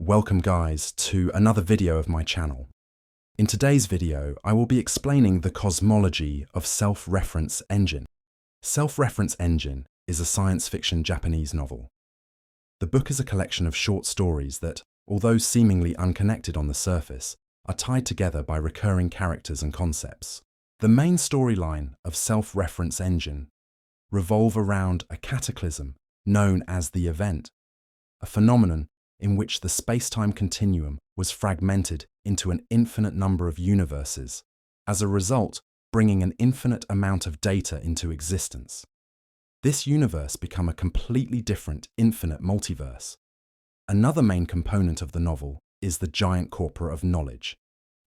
Welcome guys to another video of my channel. In today's video, I will be explaining the cosmology of Self-Reference Engine. Self-Reference Engine is a science fiction Japanese novel. The book is a collection of short stories that, although seemingly unconnected on the surface, are tied together by recurring characters and concepts. The main storyline of Self-Reference Engine revolve around a cataclysm known as the event, a phenomenon in which the space-time continuum was fragmented into an infinite number of universes, as a result bringing an infinite amount of data into existence. This universe became a completely different infinite multiverse. Another main component of the novel is the giant corpora of knowledge.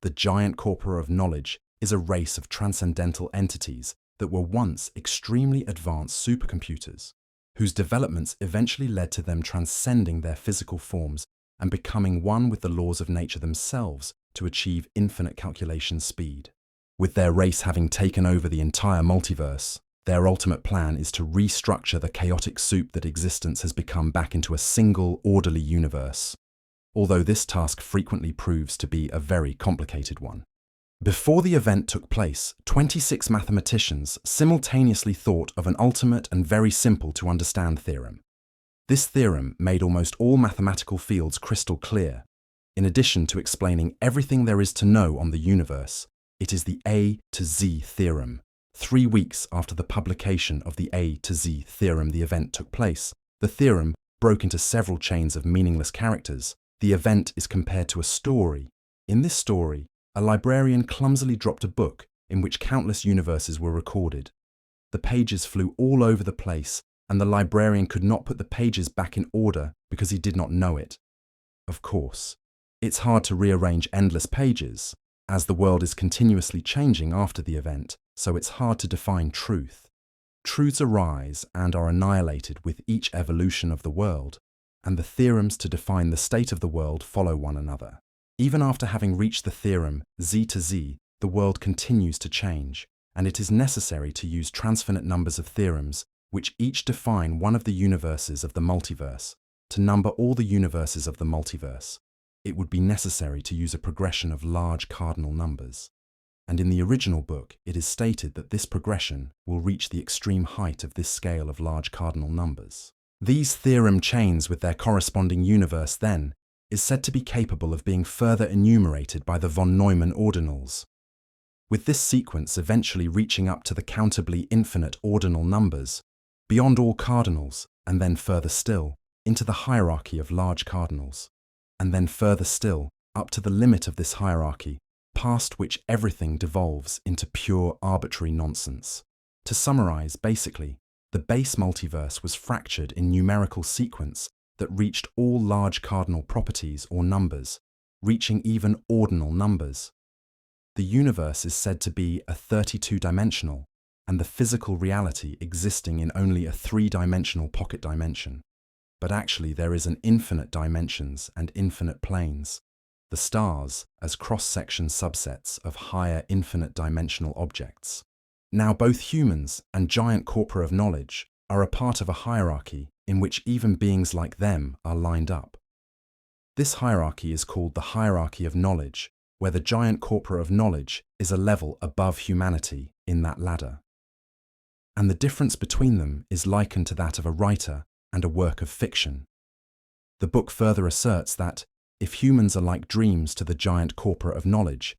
The giant corpora of knowledge is a race of transcendental entities that were once extremely advanced supercomputers, whose developments eventually led to them transcending their physical forms and becoming one with the laws of nature themselves to achieve infinite calculation speed. With their race having taken over the entire multiverse, their ultimate plan is to restructure the chaotic soup that existence has become back into a single, orderly universe, although this task frequently proves to be a very complicated one. Before the event took place, 26 mathematicians simultaneously thought of an ultimate and very simple to understand theorem. This theorem made almost all mathematical fields crystal clear. In addition to explaining everything there is to know on the universe, it is the A to Z theorem. 3 weeks after the publication of the A to Z theorem, the event took place. The theorem broke into several chains of meaningless characters. The event is compared to a story. In this story, a librarian clumsily dropped a book in which countless universes were recorded. The pages flew all over the place, and the librarian could not put the pages back in order because he did not know it. Of course, it's hard to rearrange endless pages, as the world is continuously changing after the event, so it's hard to define truth. Truths arise and are annihilated with each evolution of the world, and the theorems to define the state of the world follow one another. Even after having reached the theorem Z to Z, the world continues to change, and it is necessary to use transfinite numbers of theorems, which each define one of the universes of the multiverse. To number all the universes of the multiverse, it would be necessary to use a progression of large cardinal numbers. And in the original book, it is stated that this progression will reach the extreme height of this scale of large cardinal numbers. These theorem chains with their corresponding universe, then, is said to be capable of being further enumerated by the von Neumann ordinals, with this sequence eventually reaching up to the countably infinite ordinal numbers, beyond all cardinals, and then further still, into the hierarchy of large cardinals, and then further still, up to the limit of this hierarchy, past which everything devolves into pure arbitrary nonsense. To summarize, basically, the base multiverse was fractured in numerical sequence that reached all large cardinal properties or numbers, reaching even ordinal numbers. The universe is said to be a 32-dimensional, and the physical reality existing in only a 3-dimensional pocket dimension. But actually there is an infinite dimensions and infinite planes, the stars as cross-section subsets of higher infinite dimensional objects. Now both humans and giant corpora of knowledge are a part of a hierarchy in which even beings like them are lined up. This hierarchy is called the hierarchy of knowledge, where the giant corpora of knowledge is a level above humanity in that ladder. And the difference between them is likened to that of a writer and a work of fiction. The book further asserts that, if humans are like dreams to the giant corpora of knowledge,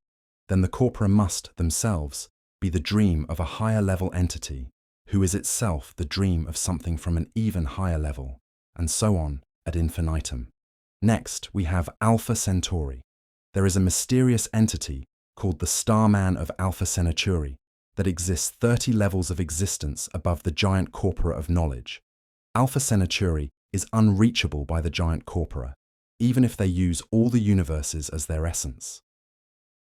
then the corpora must, themselves, be the dream of a higher level entity, who is itself the dream of something from an even higher level, and so on ad infinitum. Next, we have Alpha Centauri. There is a mysterious entity called the Starman of Alpha Centauri that exists 30 levels of existence above the giant corpora of knowledge. Alpha Centauri is unreachable by the giant corpora, even if they use all the universes as their essence.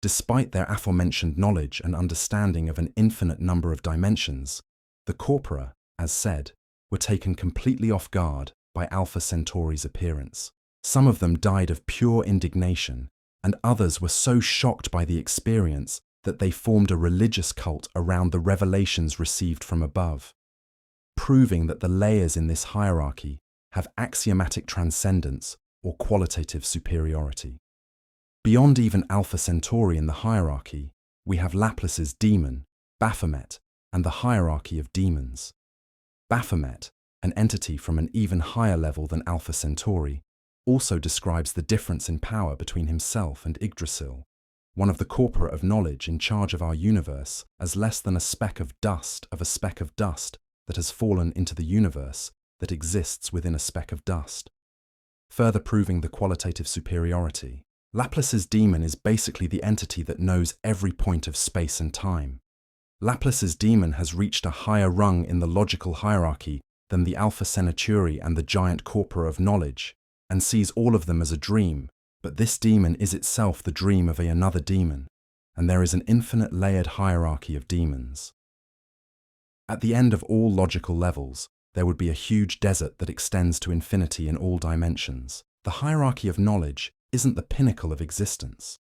Despite their aforementioned knowledge and understanding of an infinite number of dimensions, the corpora, as said, were taken completely off guard by Alpha Centauri's appearance. Some of them died of pure indignation, and others were so shocked by the experience that they formed a religious cult around the revelations received from above, proving that the layers in this hierarchy have axiomatic transcendence or qualitative superiority. Beyond even Alpha Centauri in the hierarchy, we have Laplace's demon, Baphomet, and the hierarchy of demons. Baphomet, an entity from an even higher level than Alpha Centauri, also describes the difference in power between himself and Yggdrasil, one of the corpora of knowledge in charge of our universe, as less than a speck of dust that has fallen into the universe that exists within a speck of dust. Further proving the qualitative superiority, Laplace's demon is basically the entity that knows every point of space and time. Laplace's demon has reached a higher rung in the logical hierarchy than the Alpha Centauri and the giant corpora of knowledge, and sees all of them as a dream, but this demon is itself the dream of another demon, and there is an infinite layered hierarchy of demons. At the end of all logical levels, there would be a huge desert that extends to infinity in all dimensions. The hierarchy of knowledge isn't the pinnacle of existence,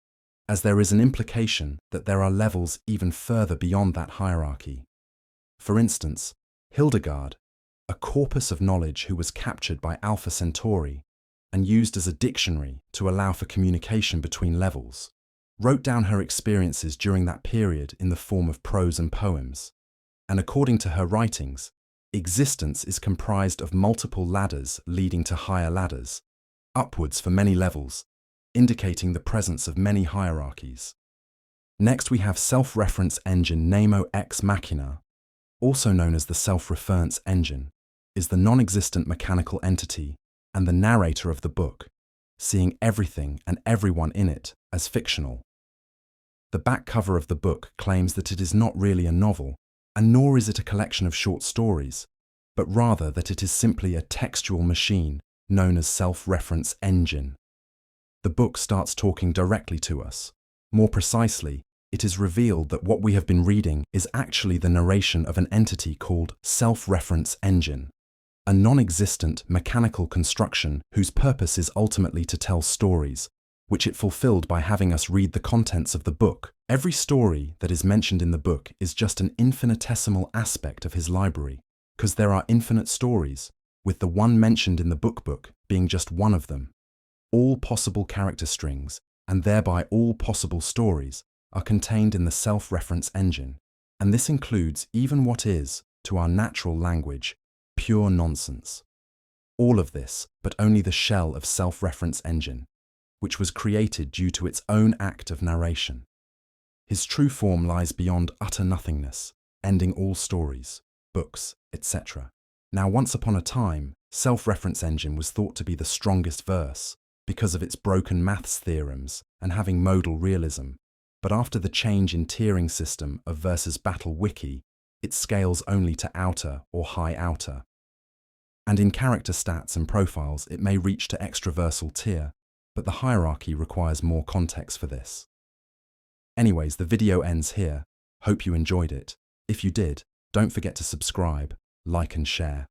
as there is an implication that there are levels even further beyond that hierarchy. For instance, Hildegard, a corpus of knowledge who was captured by Alpha Centauri and used as a dictionary to allow for communication between levels, wrote down her experiences during that period in the form of prose and poems. And according to her writings, existence is comprised of multiple ladders leading to higher ladders, upwards for many levels, indicating the presence of many hierarchies. Next we have self-reference engine Nemo Ex Machina, also known as the self-reference engine, is the non-existent mechanical entity and the narrator of the book, seeing everything and everyone in it as fictional. The back cover of the book claims that it is not really a novel, and nor is it a collection of short stories, but rather that it is simply a textual machine known as self-reference engine. The book starts talking directly to us. More precisely, it is revealed that what we have been reading is actually the narration of an entity called self-reference engine, a non-existent mechanical construction whose purpose is ultimately to tell stories, which it fulfilled by having us read the contents of the book. Every story that is mentioned in the book is just an infinitesimal aspect of his library, because there are infinite stories, with the one mentioned in the book being just one of them. All possible character strings, and thereby all possible stories, are contained in the self-reference engine, and this includes even what is, to our natural language, pure nonsense. All of this, but only the shell of self-reference engine, which was created due to its own act of narration. His true form lies beyond utter nothingness, ending all stories, books, etc. Now, once upon a time, self-reference engine was thought to be the strongest verse because of its broken maths theorems and having modal realism, but after the change in tiering system of Verse's Battle Wiki, it scales only to outer or high outer. And in character stats and profiles, it may reach to extraversal tier, but the hierarchy requires more context for this. Anyways, the video ends here. Hope you enjoyed it. If you did, don't forget to subscribe, like and share.